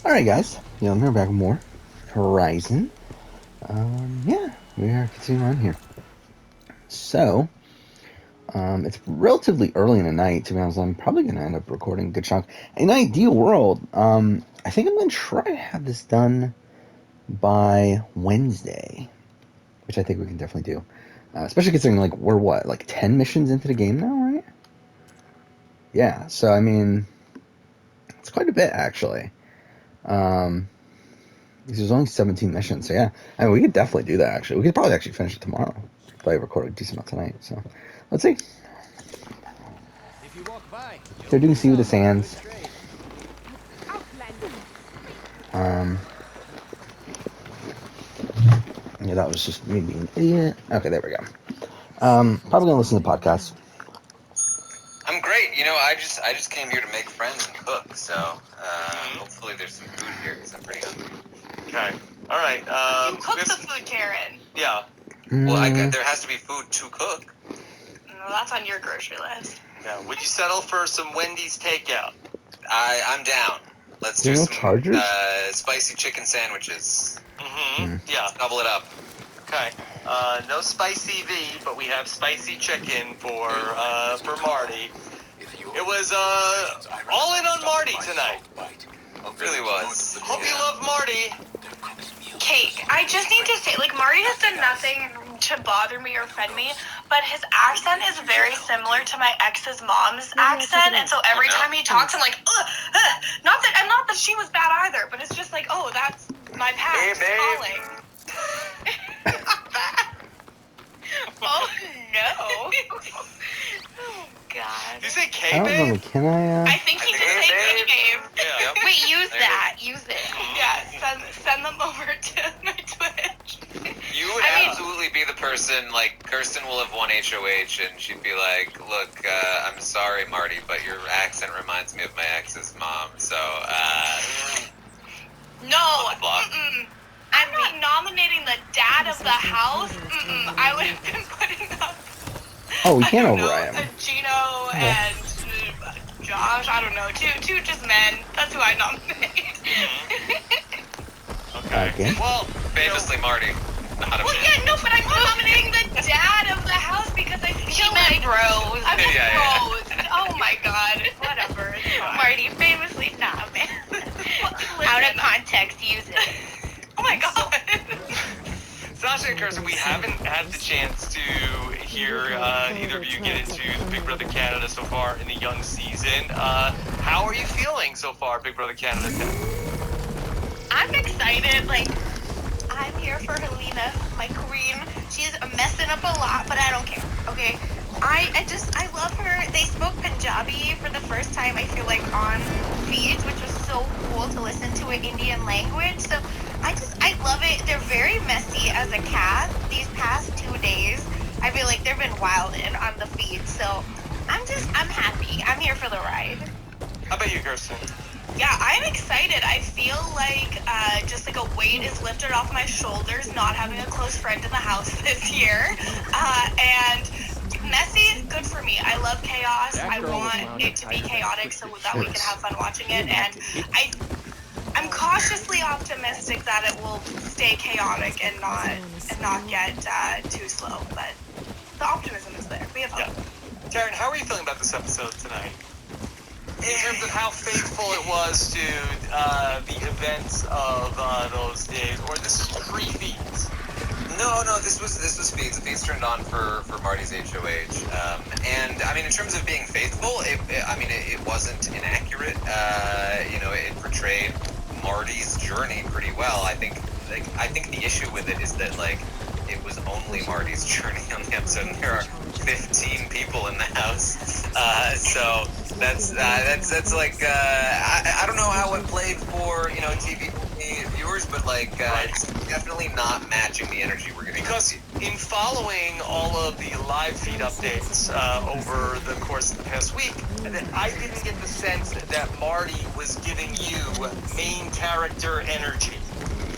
Alright, guys. Young here, back with more Horizon. Yeah, we are continuing on here. So, it's relatively early in the night, to be honest. I'm probably going to end up recording a good chunk. In ideal world, I think I'm going to try to have this done by Wednesday, which I think we can definitely do. Especially considering, like, we're what, like 10 missions into the game now, right? Yeah, so, I mean, it's quite a bit, actually. There's only 17 missions, so yeah. I mean, we could definitely do that, actually. We could probably actually finish it tomorrow. Probably record a decent amount tonight, so. Let's see. They're doing Sea with the Sands. Yeah, that was just me being an idiot. Okay, there we go. Probably gonna listen to the podcast. I'm great. I just came here to make friends and cook, so hopefully there's some food here because I'm pretty hungry. Okay. All right. You cook the food, Karen. Yeah. Well, there has to be food to cook. No, that's on your grocery list. Yeah. Would you settle for some Wendy's takeout? I'm down. Let's do no some Chargers? Spicy chicken sandwiches. Yeah. Double it up. Okay. No spicy V, but we have spicy chicken for Marty. It was all in on Marty tonight. It really was. Hope you love Marty. Cake. I just need to say, like, Marty has done nothing to bother me or offend me, but his accent is very similar to my ex's mom's accent, and so every time he talks, I'm like, ugh, ugh. Not that she was bad either, but it's just like, oh, that's my past calling. Oh no! Oh god! Did you say K, I don't babe? know. Can I? I think he can say Hey, K-Babe. Yeah. Wait, use There that. Use it. Yeah, send them over to my Twitch. You would absolutely be the person, like, Kirsten will have won HOH, and she'd be like, look, I'm sorry, Marty, but your accent reminds me of my ex's mom, so, No, block. I'm not nominating the dad of the house. I would have been putting up. Oh, we can't I don't override know, him. Gino and Josh. I don't know. Two just men. That's who I nominate. Okay. Well, Famously Marty, not a Well, man. yeah, no, but I'm nominating the dad of the house because I feel like bros. I'm just Yeah. bros. Oh my god. Whatever. It's fine. Marty, famously not a man. Out of context, use it. Oh my god. Sasha and Kirsten, we haven't had the chance to hear either of you get into the Big Brother Canada so far in the young season. How are you feeling so far, Big Brother Canada 10? I'm excited. Like, I'm here for Helena, my queen. She's messing up a lot, but I don't care. Okay. I love her. They spoke Punjabi for the first time, I feel like, on feeds, which was so cool to listen to an Indian language. So I love it. They're very messy as a cast these past 2 days. I feel like they've been wild on the feed. So I'm happy. I'm here for the ride. How about you, Kirsten? Yeah, I'm excited. I feel like just like a weight is lifted off my shoulders not having a close friend in the house this year. And messy is good for me. I love chaos. I want it to be chaotic so that we can have fun watching it. And I'm cautiously optimistic that it will stay chaotic and not get too slow. But the optimism is there. We have hope. Yeah. Taryn, how are you feeling about this episode tonight? In terms of how faithful it was to the events of those days, or this is pre-feeds? No, this was feeds. The feeds turned on for Marty's HOH, and I mean, in terms of being faithful, it wasn't inaccurate. It portrayed Marty's journey pretty well. I think the issue with it is that, like, it was only Marty's journey on the episode, and there are 15 people in the house. So that's like I don't know how it played for TV viewers, but like it's definitely not matching the energy we're getting. Because in following all of the live feed updates over the course of the past week, I didn't get the sense that Marty was giving you main character energy.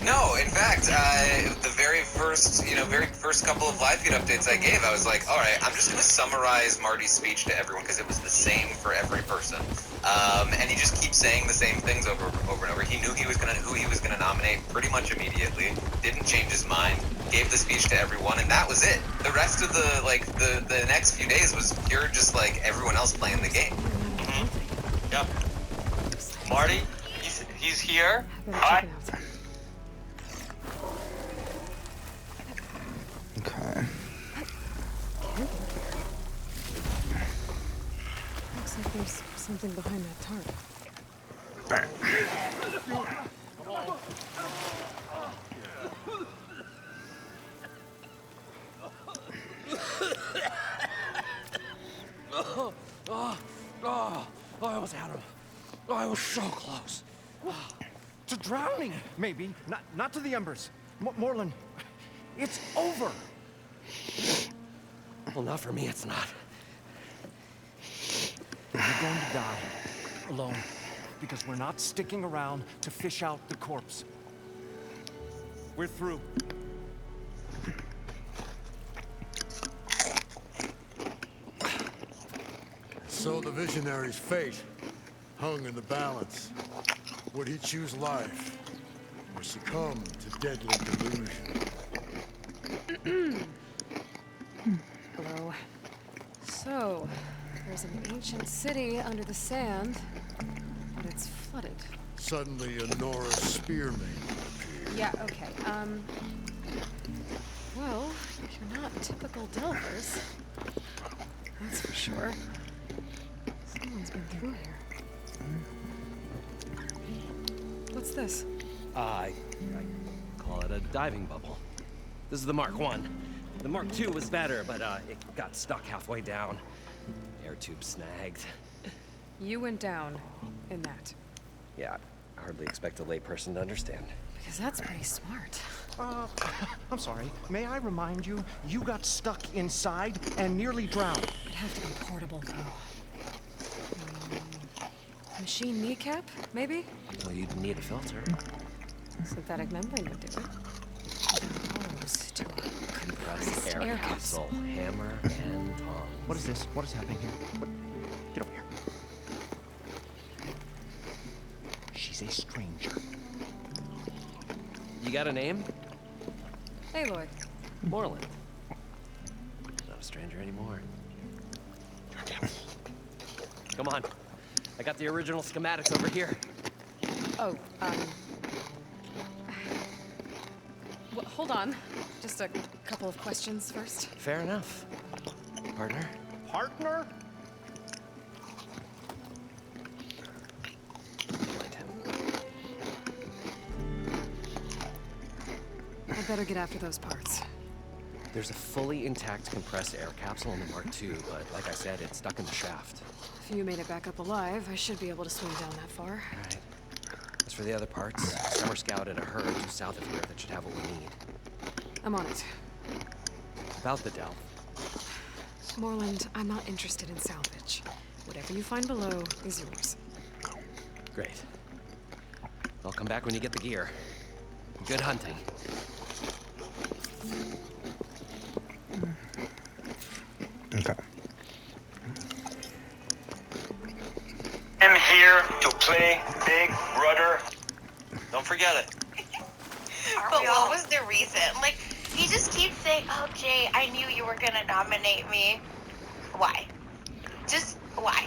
No, in fact, the very first couple of live feed updates I gave, I was like, all right, I'm just going to summarize Marty's speech to everyone because it was the same for every person. And he just keeps saying the same things over and over. He knew who he was gonna nominate pretty much immediately. Didn't change his mind. Gave the speech to everyone, and that was it. The rest of the next few days was pure just like everyone else playing the game. Mm-hmm. Yep. Marty, he's here. Hi. Okay. Looks like there's something behind that tarp. I almost had him. I was so close. To drowning, maybe. Not to the embers. Morlund, it's over. Well, not for me, it's not. You're going to die alone because we're not sticking around to fish out the corpse. We're through. So the visionary's fate hung in the balance. Would he choose life or succumb to deadly delusion? Hello. So, there's an ancient city under the sand, but it's flooded. Suddenly a Nora spearman appeared. Yeah, okay, well, you're not typical Delvers. That's for sure. Someone's been through here. What's this? I call it a diving bubble. This is the Mark 1. The Mark 2 was better, but it got stuck halfway down. Air tube snagged. You went down in that. Yeah, I hardly expect a layperson to understand. Because that's pretty smart. I'm sorry. May I remind you, you got stuck inside and nearly drowned. It'd have to be portable, though. Machine kneecap, maybe? Well, you'd need a filter. Synthetic membrane would do it. Hose to a compressed Air capsule, hammer, and tongs. What is this? What is happening here? Get over here. She's a stranger. You got a name? Aloy. Morlund. Not a stranger anymore. Come on. I got the original schematics over here. Oh, well, hold on. Just a couple of questions first. Fair enough. Partner? Partner? Find him. I'd better get after those parts. There's a fully intact compressed air capsule in the Mark II, but like I said, it's stuck in the shaft. If you made it back up alive, I should be able to swim down that far. Right. As for the other parts, Summer Scout and a herd due south of here that should have what we need. I'm on it. About the Delve. Morlund, I'm not interested in salvage. Whatever you find below is yours. Great. I'll come back when you get the gear. Good hunting. Okay. I'm here to play Big Brother. Don't forget it. But what was the reason? Like, he just keeps saying, "Oh, Jay, I knew you were gonna nominate me." Why? Just why?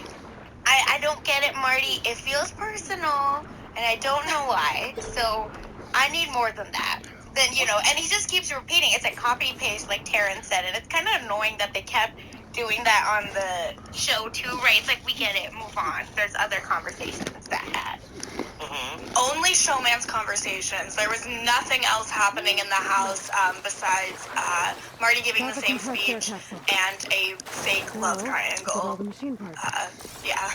I don't get it, Marty. It feels personal, and I don't know why. So I need more than that. Then, and he just keeps repeating. It's like copy paste, like Taryn said, and it's kind of annoying that they kept doing that on the show too, right? It's like, we get it, move on. There's other conversations that had. Only showman's conversations. There was nothing else happening in the house besides Marty giving the same speech and a fake love All triangle. the machine parts. Yeah.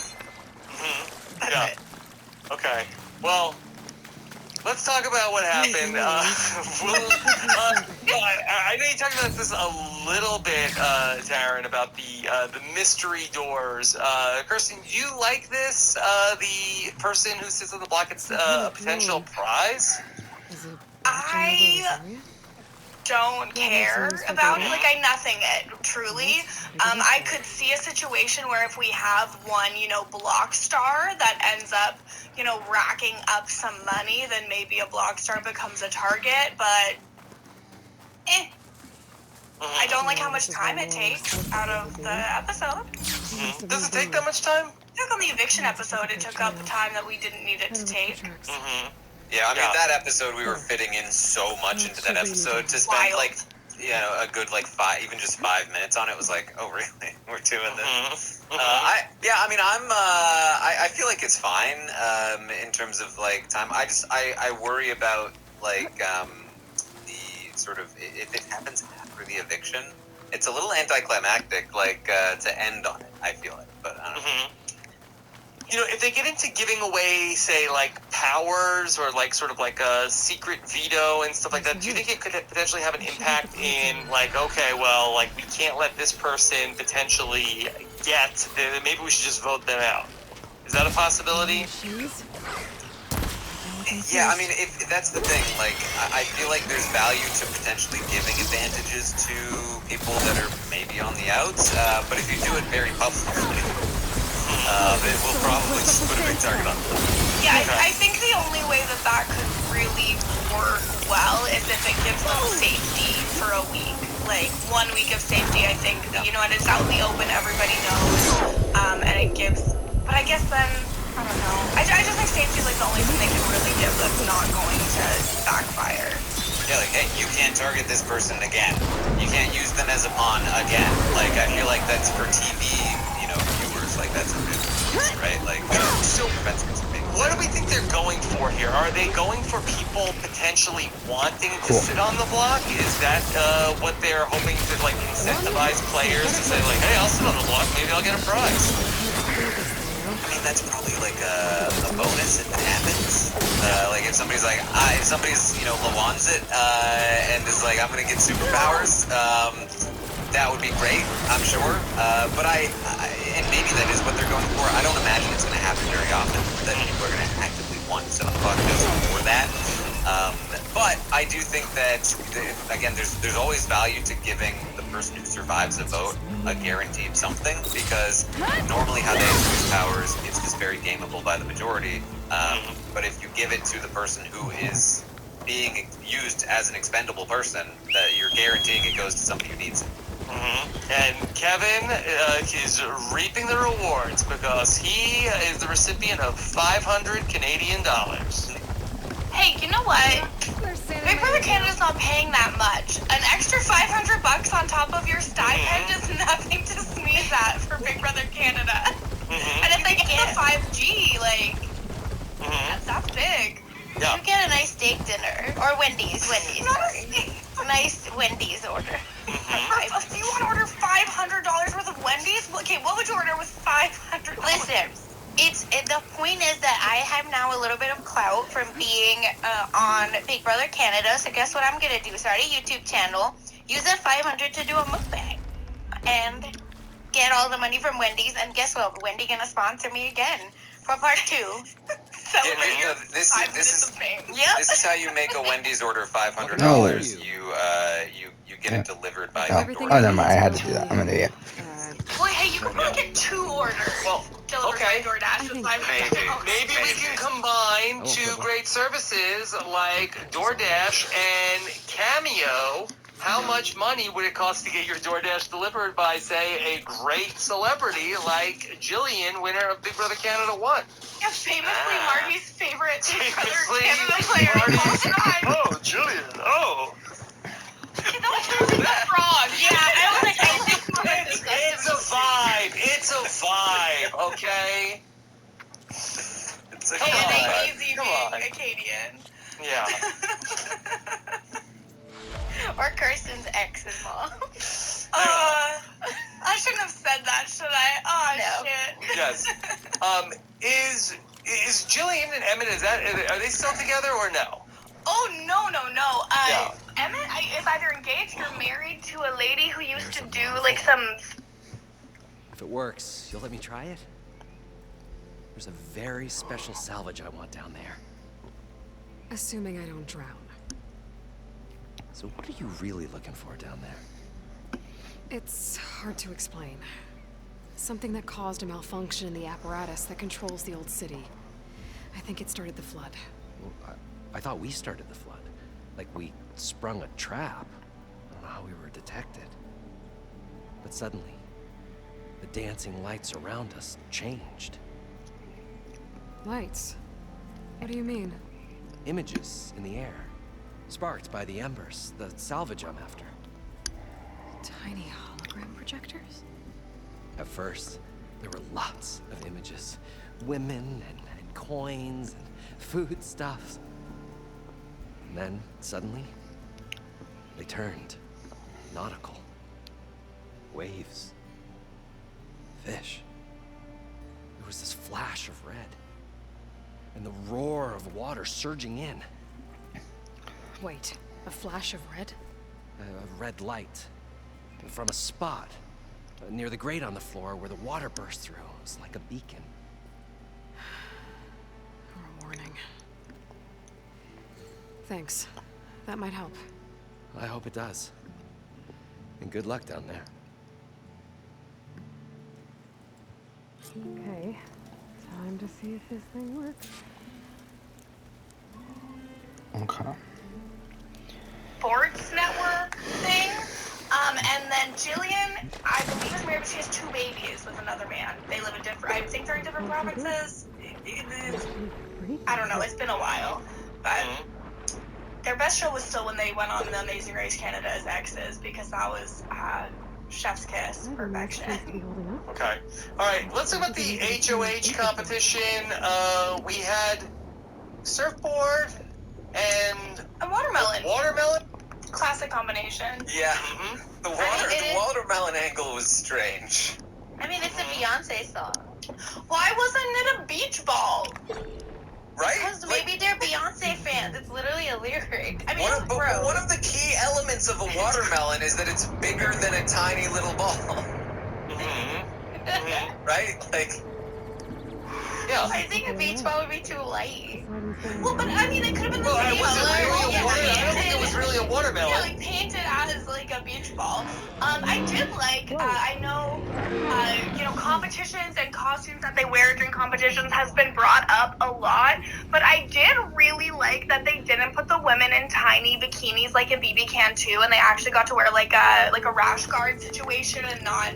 That's Yeah. it. Okay. Well, let's talk about what happened. I know you talked about this a little bit, Taryn, about the mystery doors. Kirsten, do you like this? The person who sits on the block gets a potential prize? Is it I don't care about it. Like, I nothing it, truly. I could see a situation where if we have one, block star that ends up, racking up some money, then maybe a block star becomes a target, but I don't like how much time it takes out of the episode. Does it take that much time? I think on the eviction episode, it took up the time that we didn't need it to take. Yeah, I mean, that episode, we were fitting in so much into that episode to spend, like, a good, like, 5 minutes on it was like, oh, really? We're doing this? I feel like it's fine in terms of, like, time. I worry about, like, the sort of, if it happens after the eviction, it's a little anticlimactic, like, to end on it, I feel like, but I don't know. If they get into giving away, say, like, powers or, like, sort of like a secret veto and stuff like that, do you think it could potentially have an impact in, like, okay, well, like, we can't let this person potentially get, maybe we should just vote them out? Is that a possibility? Yeah, I mean, if that's the thing. Like, I feel like there's value to potentially giving advantages to people that are maybe on the outs, but if you do it very publicly, it will probably just put a big target on them. Yeah, I think the only way that could really work well is if it gives them safety for a week. Like, 1 week of safety, I think, and it's out in the open, everybody knows, and it gives, but I guess then, I don't know. I just think safety is, like, the only thing they can really give that's not going to backfire. Yeah, like, hey, you can't target this person again. You can't use them as a pawn again. Like, I feel like that's for TV, viewers, like, that's a good use, right? Like, still prevents things from being. What do we think they're going for here? Are they going for people potentially wanting to sit on the block? Is that what they're hoping to, like, incentivize players to say, like, hey, I'll sit on the block, maybe I'll get a prize? I mean, that's probably like a bonus if it happens. Like if somebody's like, Lawans it, and is like, I'm gonna get superpowers, that would be great, I'm sure. But and maybe that is what they're going for. I don't imagine it's gonna happen very often that people are gonna actively want to sit on the block just for that. But I do think that, again, there's always value to giving the person who survives a vote a guaranteed something, because normally how they use powers, it's just very gameable by the majority. But if you give it to the person who is being used as an expendable person, that you're guaranteeing it goes to somebody who needs it. And Kevin is reaping the rewards because he is the recipient of 500 Canadian dollars. Hey, you know what? Big Brother Canada's not paying that much. An extra $500 on top of your stipend is nothing to sneeze at for Big Brother Canada. And if they get the 5G, like, that's big. Yeah. You get a nice steak dinner. Or Wendy's, sorry. Nice Wendy's order. Do you want to order $500 worth of Wendy's? Okay, what would you order with $500? Listen. The point is that I have now a little bit of clout from being on Big Brother Canada. So guess what I'm gonna do? Start a YouTube channel. Use that 500 to do a mukbang, and get all the money from Wendy's. And guess what? Wendy gonna sponsor me again for part 2. This is how you make a Wendy's order $500. No. You get it delivered by Oh, never mind. I had to do that. I'm an idiot. Boy, hey, you can probably get 2 orders. Well, delivered okay. by DoorDash with $500. Maybe we can combine 2 great services like DoorDash and Cameo. How much money would it cost to get your DoorDash delivered by, say, a great celebrity like Jillian, winner of Big Brother Canada 1? Yeah, famously Marty's favorite Big Brother Canada player of all time. Oh, Jillian, oh. That's wrong. Yeah, I think It's a vibe. It's a vibe, okay? It's a Hey, easy Come being on. Acadian. Yeah. Or Kirsten's ex's mom. I shouldn't have said that, should I? Oh, No. shit. Yes. Is Jillian and Emmett, are they still together or no? Oh, no. Yeah. Emmett is either engaged or married to a lady who used to do, like, some... If it works, you'll let me try it? There's a very special salvage I want down there. Assuming I don't drown. So what are you really looking for down there? It's hard to explain. Something that caused a malfunction in the apparatus that controls the old city. I think it started the flood. Well, I thought we started the flood. Like we sprung a trap. I don't know how we were detected. But suddenly, the dancing lights around us changed. Lights? What do you mean? Images in the air, sparked by the embers, the salvage I'm after. Tiny hologram projectors? At first, there were lots of images. Women and coins and foodstuffs. And then, suddenly, they turned nautical. Waves. Fish. There was this flash of red. And the roar of water surging in. Wait, a flash of red? A red light. From a spot near the grate on the floor where the water burst through. It was like a beacon. Or a warning. Thanks. That might help. I hope it does. And good luck down there. Okay. Time to see if this thing works. Okay. Sports network thing. And then Jillian, I believe is married, but she has 2 babies with another man. They live in different, I think they're in different provinces. I don't know, it's been a while. But their best show was still when they went on The Amazing Race Canada as exes, because that was chef's kiss perfection. Okay. All right. Let's talk about the HOH competition. We had surfboard and A watermelon. watermelon. Classic combination. Yeah. Mm-hmm. The it is- watermelon angle was strange. I mean, it's a Beyonce song. Why wasn't it a beach ball? Right? Because maybe they're Beyonce fans. It's literally a lyric. I mean, One it's of, but gross. one of the key elements of a watermelon is that it's bigger than a tiny little ball. Right? Like, Yeah. I think a beach ball would be too light. Well, but I mean, it could have been the well, same it wasn't color. really a Yeah, watermelon. I don't think it painted. was really a watermelon. Yeah, like painted as like a beach ball. I did like. I know, competitions and costumes that they wear during competitions has been brought up a lot. But I did really like that they didn't put the women in tiny bikinis like in BB Can 2, and they actually got to wear like a rash guard situation and not,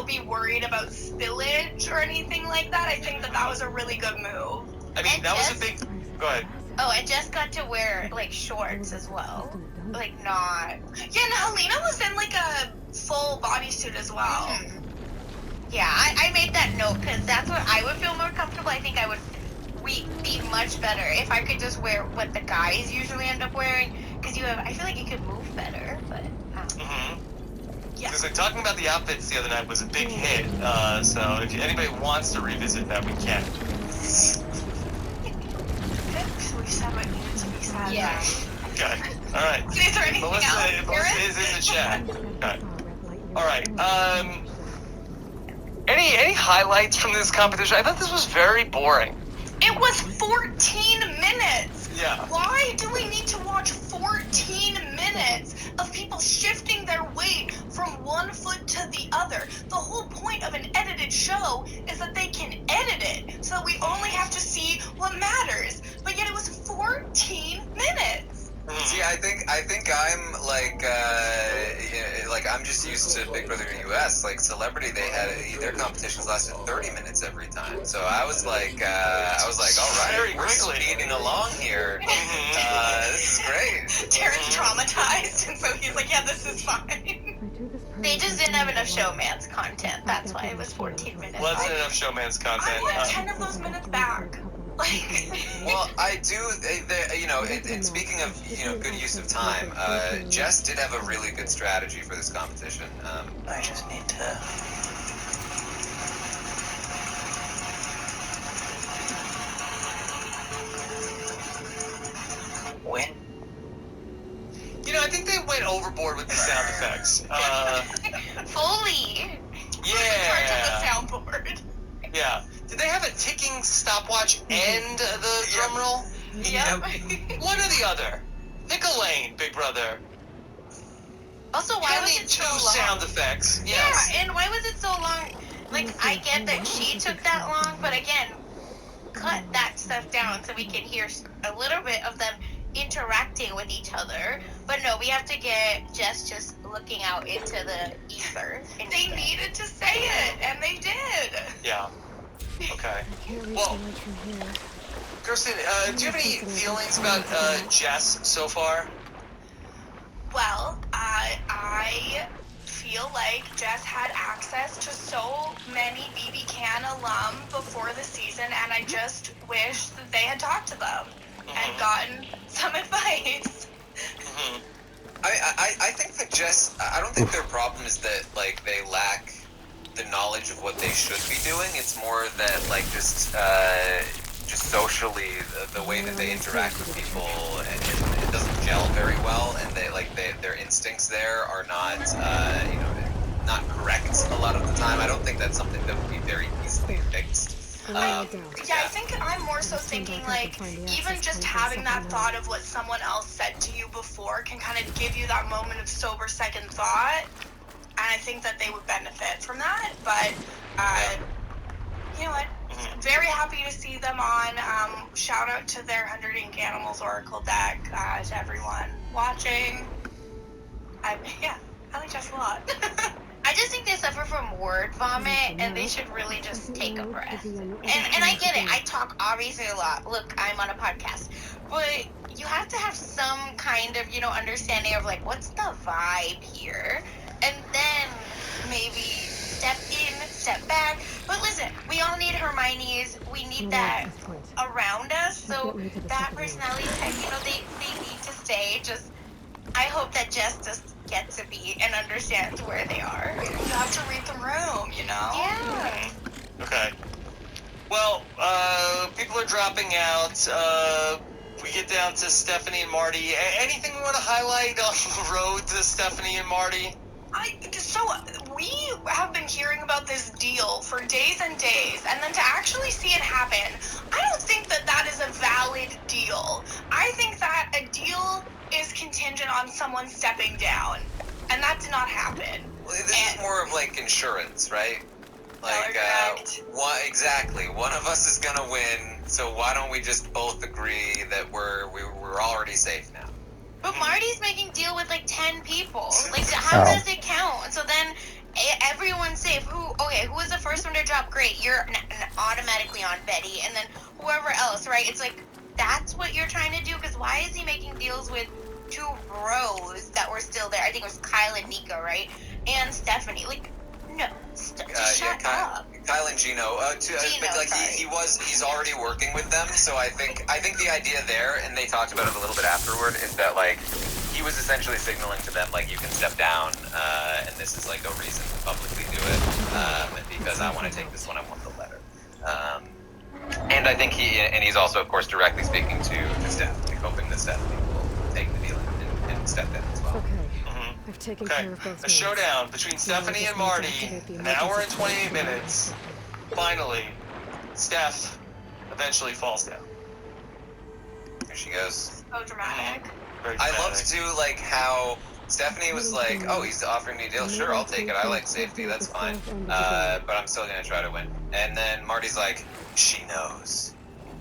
be worried about spillage or anything like that. I think that was a really good move. I mean, And that was a Jess- big. Go ahead. Oh, and Jess got to wear, like, shorts as well. Like, not... Yeah, and Helena was in like a full bodysuit as well. Yeah, I made that note because that's what I would feel more comfortable. I think I would be much better if I could just wear what the guys usually end up wearing. Because I feel like you could move better, but... Yeah. Because talking about the outfits the other night was a big hit. So if anybody wants to revisit that, we can. We said what needed to be said. Yeah. Okay. All right. Is there anything else? Melissa is in the chat. Okay. All right. Any highlights from this competition? I thought this was very boring. It was 14 minutes. Yeah. Why do we need to watch 14 minutes of people shifting their weight from one foot to the other? The whole point of an edited show is that they can edit it so that we only have to see what matters. But yet it was 14 minutes. see, I think I'm like I'm just used to Big Brother US. Like Celebrity, their competitions lasted 30 minutes every time. So I was like, all Very right, we're quickly. speeding along here. This is great. Darren's traumatized, and so he's like, yeah, this is fine. They just didn't have enough showman's content. That's why it was 14 minutes. Wasn't enough showman's I content. want 10 of those minutes back. Like, Well, I do. And speaking of good use of time, Jess did have a really good strategy for this competition. I just need to. Win. I think they went overboard with the sound effects. Fully. Yeah. soundboard. Yeah. Did they have a ticking stopwatch and the drum roll? Yep. One or the other. Pick a lane, big brother. Also, You why don't was need it so two long? sound effects. Yes. Yeah, and why was it so long? Like, I get that she took that long, but again, cut that stuff down so we can hear a little bit of them interacting with each other. But no, we have to get Jess just looking out into the ether. They needed to say it, and they did. Yeah. Okay. Can't reach Well, the ledge from here. Kirsten, do you have any feelings about Jess so far? Well, I feel like Jess had access to so many BB Can alum before the season, and I just wish that they had talked to them and gotten some advice. Mm-hmm. I think that Jess, I don't think their problem is that, like, they lack the knowledge of what they should be doing. It's more that, like, just socially, the way that they interact with people, it doesn't gel very well, and their instincts there are not, not correct a lot of the time. I don't think that's something that would be very easily fixed. Yeah, I think I'm more so thinking, like, even just having that thought of what someone else said to you before can kind of give you that moment of sober second thought, and I think that they would benefit from that, but, you know what, very happy to see them on. Shout out to their 100 Ink Animals Oracle deck, to everyone watching. I like Jess a lot. I just think they suffer from word vomit, and they should really just take a breath. And I get it. I talk obviously a lot. Look, I'm on a podcast. But you have to have some kind of, understanding of, like, what's the vibe here? And then maybe step in, step back. But listen, we all need Hermione's. We need that around us. So that personality type, they need to stay. Just, I hope that Jess just gets to be and understands where they are. You have to read the room, Yeah. Okay. Well, people are dropping out. We get down to Stephanie and Marty. Anything we want to highlight on the road to Stephanie and Marty? We have been hearing about this deal for days and days, and then to actually see it happen, I don't think that that is a valid deal. I think that a deal is contingent on someone stepping down, and that did not happen. Well, this is more of like insurance, right? Like, exactly. One of us is gonna win, so why don't we just both agree that we're already safe now? But Marty's making deal with like 10 people. Like, how does it count? So then everyone's safe. Who was the first one to drop? Great, you're automatically on Betty, and then whoever else, right? It's like, that's what you're trying to do? Because why is he making deals with 2 bros that were still there? I think it was Kyle and Nico, right? And Stephanie. Like, no, shut up. Kyle and Gino. But like he's already working with them, so I think the idea there, and they talked about it a little bit afterward, is that like he was essentially signaling to them like, you can step down, and this is like a reason to publicly do it, and because I want to take this one, I want the letter. And I think he's also, of course, directly speaking to Stephanie, hoping that Stephanie will take the deal and step in as well. Okay. I've taken care of both. A showdown between Stephanie and Marty, an hour and 28 minutes. Finally, Steph eventually falls down. Here she goes. So dramatic. Very I dramatic. love too, like, how Stephanie was like, oh, he's offering me a deal. Sure, I'll take it. I like safety. That's fine. But I'm still going to try to win. And then Marty's like, she knows.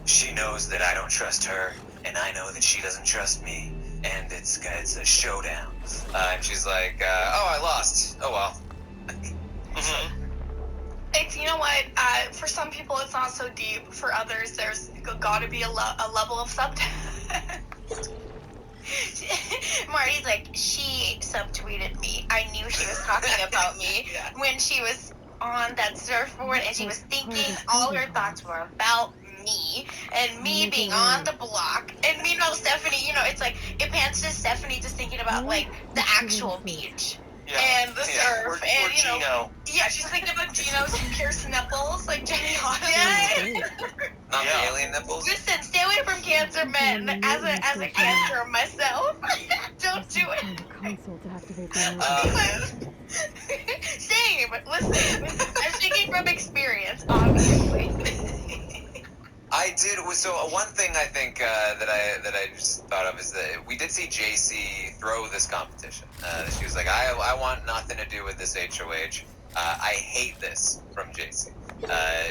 She knows that I don't trust her, and I know that she doesn't trust me. And it's a showdown. And she's like, oh, I lost. Oh, well. It's, you know what, for some people it's not so deep. For others, there's got to be a level of subtext. Marty's like, she subtweeted me. I knew she was talking about me when she was on that surfboard, and she was thinking all her thoughts were about me and me being on the block. And meanwhile, Stephanie, it's like, it pans to Stephanie just thinking about like the actual beach. And the surf, and Gino. She's thinking about Gino's pierced nipples, like Jenny Not the alien nipples. Listen, stay away from cancer men. As a cancer myself, don't do it. Same. Listen, I'm speaking from experience, obviously. I did. So one thing I think that I just thought of is that we did see JC throw this competition. She was like, I want nothing to do with this HOH. I hate this from JC.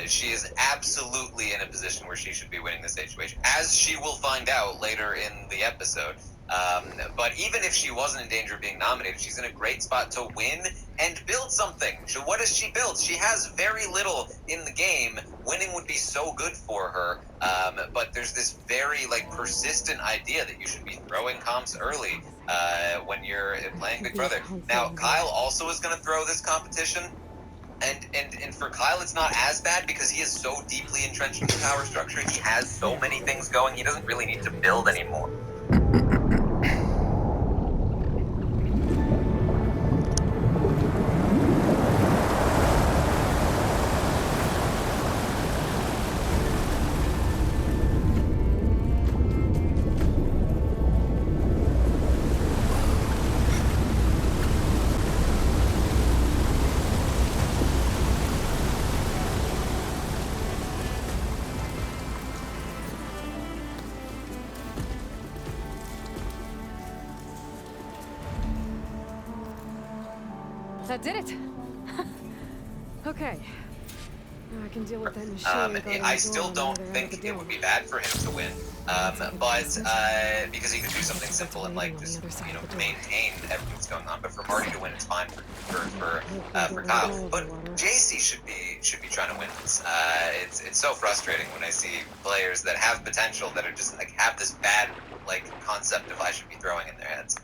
She is absolutely in a position where she should be winning this HOH, as she will find out later in the episode. But even if she wasn't in danger of being nominated, she's in a great spot to win and build something. So what does she build? She has very little in the game. Winning would be so good for her. But there's this very persistent idea that you should be throwing comps early when you're playing Big Brother. Now, Kyle also is going to throw this competition. And for Kyle, it's not as bad because he is so deeply entrenched in the power structure. He has so many things going. He doesn't really need to build anymore. That did it. Okay. Now I can deal with that machine. I still don't think it would be bad for him to win, but because he could do something simple and just maintain everything that's going on. But for Marty to win, it's fine for Kyle. But JC should be trying to win this. It's so frustrating when I see players that have potential that are just have this bad concept of I should be throwing in their heads.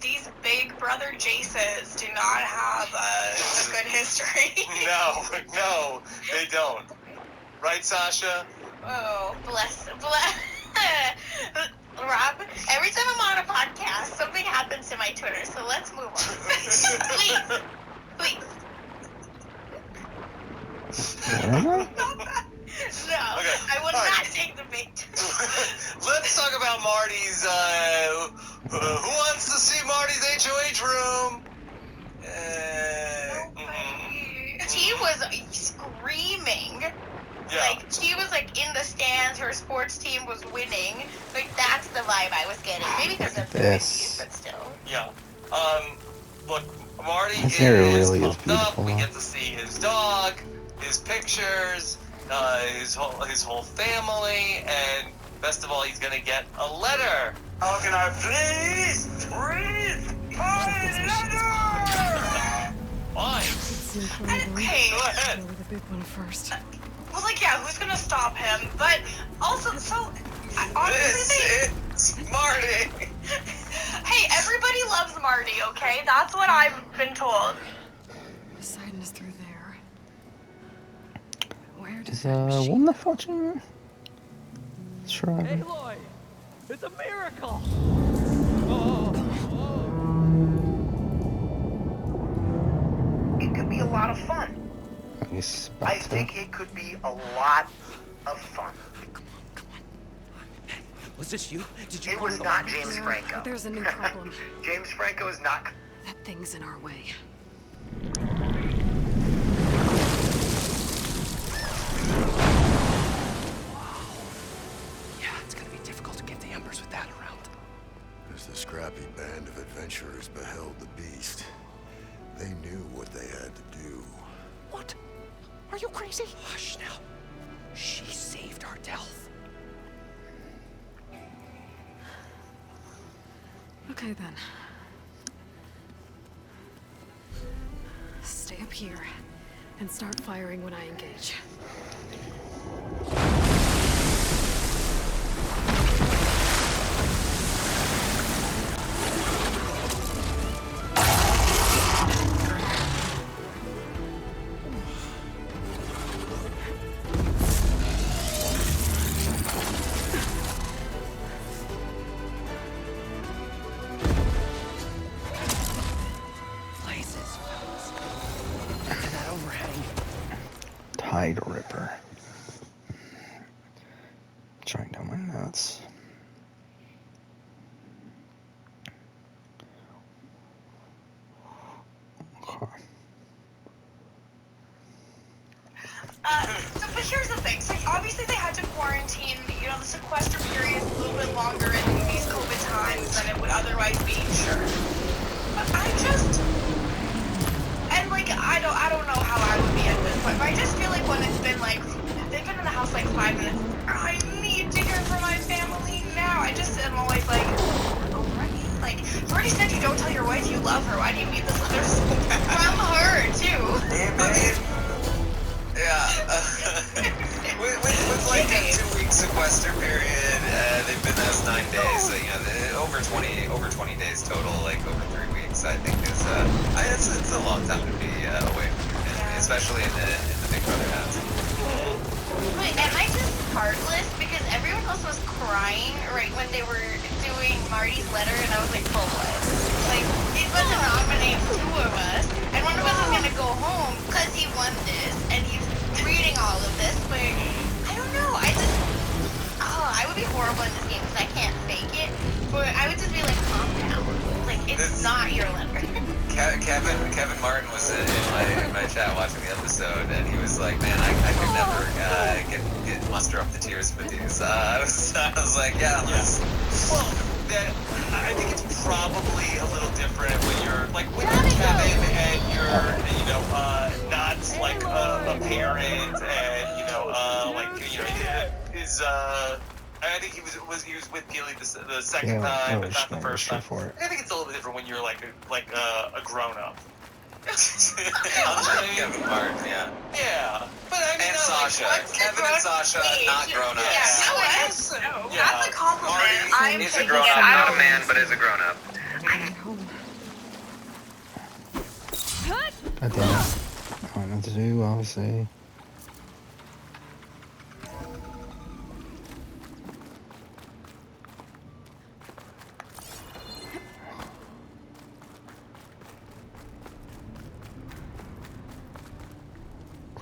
These Big Brother Jaces do not have a good history. No, they don't. Right, Sasha? Oh, bless. Rob, every time I'm on a podcast, something happens to my Twitter, so let's move on. Please. No, okay. I would not take the bait. Let's talk about Marty's, who wants to see Marty's HOH room? She was screaming. Yeah. She was in the stands, her sports team was winning. That's the vibe I was getting. Maybe because of the reviews, but still. Yeah. Look, Marty This is area really is pumped up. beautiful. We get to see his dog, his pictures, his whole family, and best of all, he's gonna get a letter. How can I please find a letter? Fine. Hey, Go ahead. Go with the big one first. well, who's gonna stop him? But also, honestly, It's Marty. hey, everybody loves Marty, okay? That's what I've been told. Poseidon is through there. Where does Is that machine... Woman of Fortune? Sure. Aloy! It's a miracle! It could be a lot of fun. I guess I think it could be a lot of fun. Was this you? Did you? It was not James Yeah, Franco. but there's a new problem. James Franco is not. That thing's in our way. Yeah, it's gonna be difficult to get the Embers with that around. As the scrappy band of adventurers beheld the beast, they knew what they had to do. What? Are you crazy? Hush now. She saved our Delph. Okay then. Stay up here and start firing when I engage. Places, fellas. Look at that overhang. Tide Ripper. Trying down my notes. Okay. But here's the thing. So obviously they bit longer in these COVID times than it would otherwise be, sure. But I just, and like, I don't know how I would be at this point, but I just feel like when it's been like, they've been in the house like 5 minutes, I need to hear from my family now. I just am always like, already? Like, you already said you don't tell your wife you love her. Why do you need this letter so bad? From her, too. With like a 2-week sequester period, they've been there 9 days. So, you know, over 20 days total, like over 3 weeks. I think is it's a long time to be away from your family, especially in the Big Brother house. Wait, am I just heartless? Because everyone else was crying right when they were doing Marty's letter, and I was like, for what? Like, he's supposed to nominate 2 of us, and one of us is gonna go home because he won this, and he's reading all of this, but I don't know. I would be horrible in this game because I can't fake it, but I would just be like, calm down. Like, it's not your letter. Kevin Martin was in my chat watching the episode, and he was like, "Man, I could never muster up the tears with these." I was like, "Yeah." Well, I think it's probably a little different when you're like when you're Kevin and you're not like a parent and is I think he was with Gilly the second time, but not the first time. I think it's a little bit different when you're like a grown up. Kevin Martin, yeah. Yeah, but I mean, and Sasha, Kevin and Sasha, not grown ups. Yeah, that's a compliment. Marty is a grown up, not a man, but is a grown up. I don't know what to do, obviously.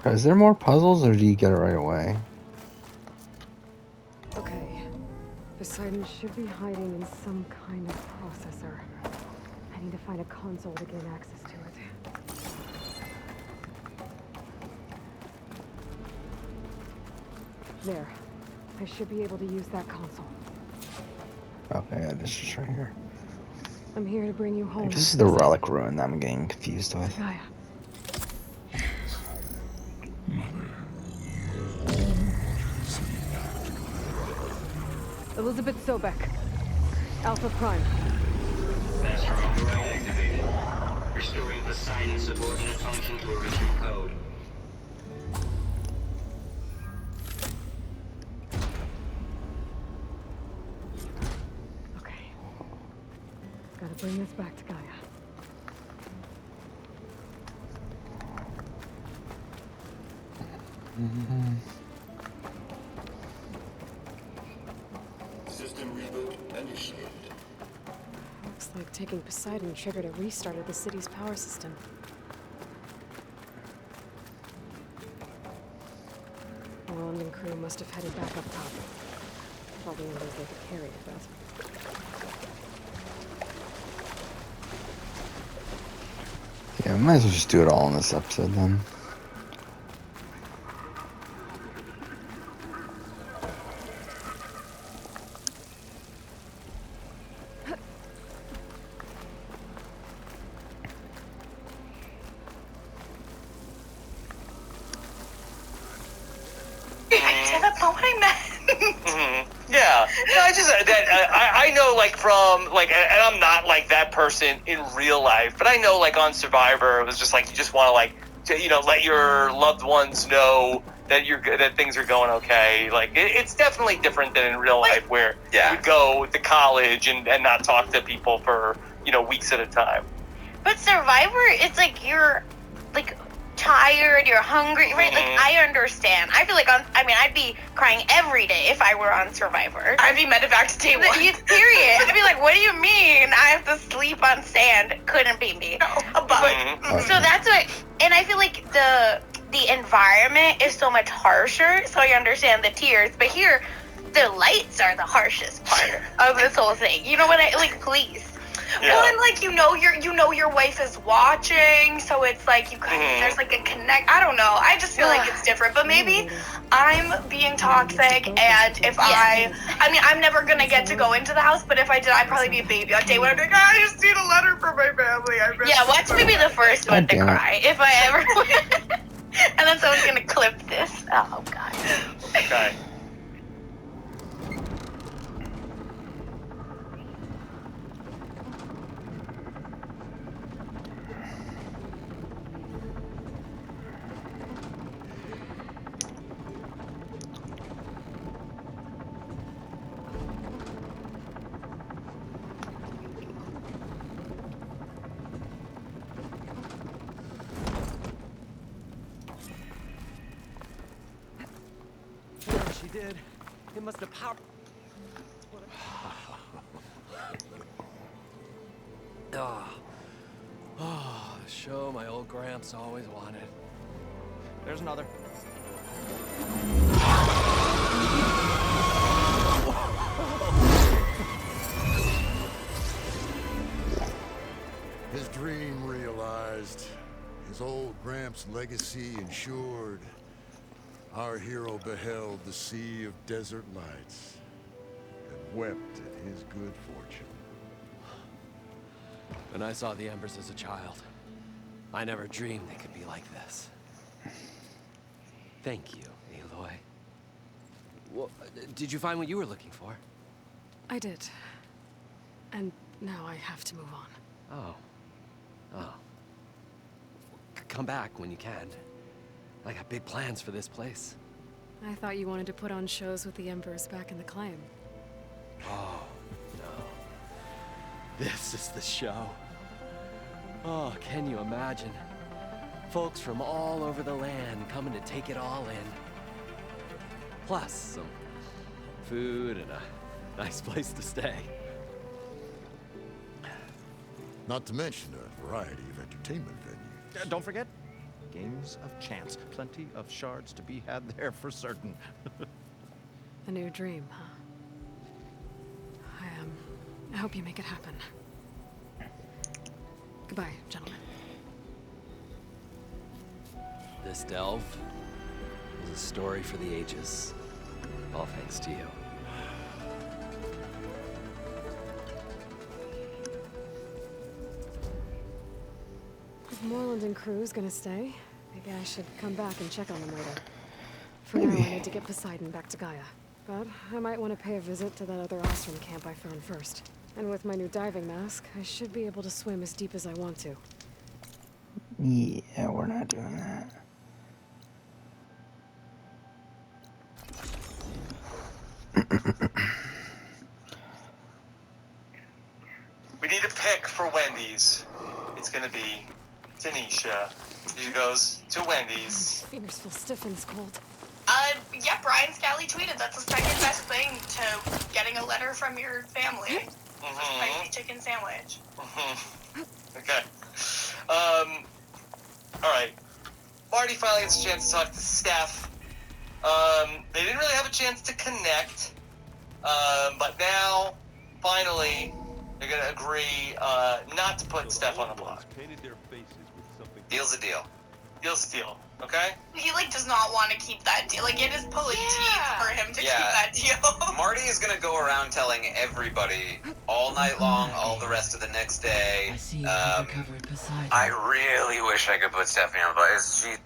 Is there more puzzles, or do you get it right away? Okay. Poseidon should be hiding in some kind of processor. I need to find a console to gain access to it. There. I should be able to use that console. Okay, yeah, this is right here. I'm here to bring you home. This is the relic ruin that I'm getting confused with. Gaia. Elizabeth Sobek. Alpha Prime. Master override activated. Restoring Poseidon's subordinate function to original code. Okay. Gotta bring this back to Gaia. System reboot initiated. Looks like taking Poseidon triggered a restart of the city's power system. The London crew must have headed back up top. Probably in those they could carry it, but... Yeah, we might as well just do it all in this episode then. That's not what I meant. Yeah, no, I know like from like, and I'm not like that person in real life, but I know like on Survivor, it was just like you just want to like let your loved ones know that that things are going okay. Like it's definitely different than in real life where you go to college and not talk to people for weeks at a time. But Survivor, it's like you're like tired, you're hungry, right? Like I understand. I feel like I'd be crying every day if I were on Survivor. I'd be medevac to day 1. Period. I'd be like, what do you mean? I have to sleep on sand. Couldn't be me. No, but so that's what, and I feel like the environment is so much harsher, so I understand the tears. But here, the lights are the harshest part of this whole thing. You know what please. Well, and like you know your wife is watching, so it's like you kind of there's like a connect. I don't know. I just feel like it's different. But maybe I'm being toxic, and if I mean, I'm never gonna get to go into the house. But if I did, I'd probably be a baby on day one. I'd be like, I just need a letter from my family. Watch me be the first one to cry if I ever. And then someone's gonna clip this. Oh god. Okay. Whatever she did, it must have powered. The show my old Gramps always wanted. There's another. His dream realized, his old Gramps' legacy ensured. Our hero beheld the sea of desert lights and wept at his good fortune. When I saw the Embers as a child, I never dreamed they could be like this. Thank you, Aloy. Well, did you find what you were looking for? I did. And now I have to move on. Oh. Come back when you can. I got big plans for this place. I thought you wanted to put on shows with the Embers back in the Claim. Oh, no. This is the show. Oh, can you imagine? Folks from all over the land coming to take it all in. Plus, some food and a nice place to stay. Not to mention a variety of entertainment venues. Don't forget, games of chance. Plenty of shards to be had there for certain. A new dream, huh? I hope you make it happen. Goodbye, gentlemen. This delve is a story for the ages. All thanks to you. If Moreland and crew's gonna stay, maybe I should come back and check on them later. For now, I need to get Poseidon back to Gaia. But I might want to pay a visit to that other Ostrom camp I found first. And with my new diving mask, I should be able to swim as deep as I want to. Yeah, we're not doing that. We need a pick for Wendy's. It's gonna be Tanisha. She goes to Wendy's. Fingers feel stiff in this cold. Yeah, Brian Scally tweeted that's the second best thing to getting a letter from your family. A spicy chicken sandwich. Okay. Alright. Marty finally gets a chance to talk to Steph. They didn't really have a chance to connect. But now, finally, they're gonna agree not to put Steph on the block. Deal's a deal. Deal's a deal. Okay? He does not want to keep that deal. It is pulling teeth for him to keep that deal. Marty is gonna go around telling everybody all night long, all the rest of the next day. I see you have recovered Poseidon. I really wish I could put Stephanie on the block. She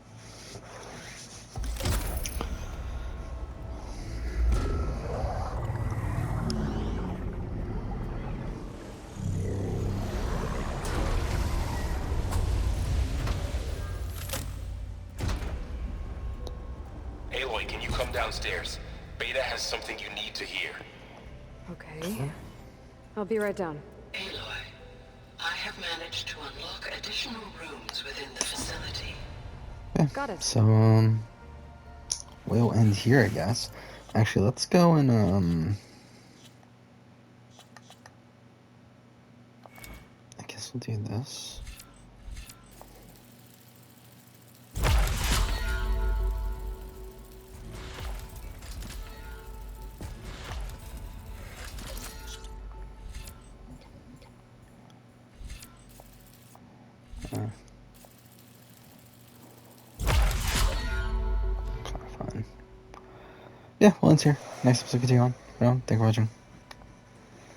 Aloy, can you come downstairs? Beta has something you need to hear. Okay. I'll be right down. Aloy, I have managed to unlock additional rooms within the facility. Okay. Got it. So, we'll end here, I guess. Actually, let's go and, I guess we'll do this. kind of fun. Yeah, well, it's here. Next episode continue on. Thank you for watching.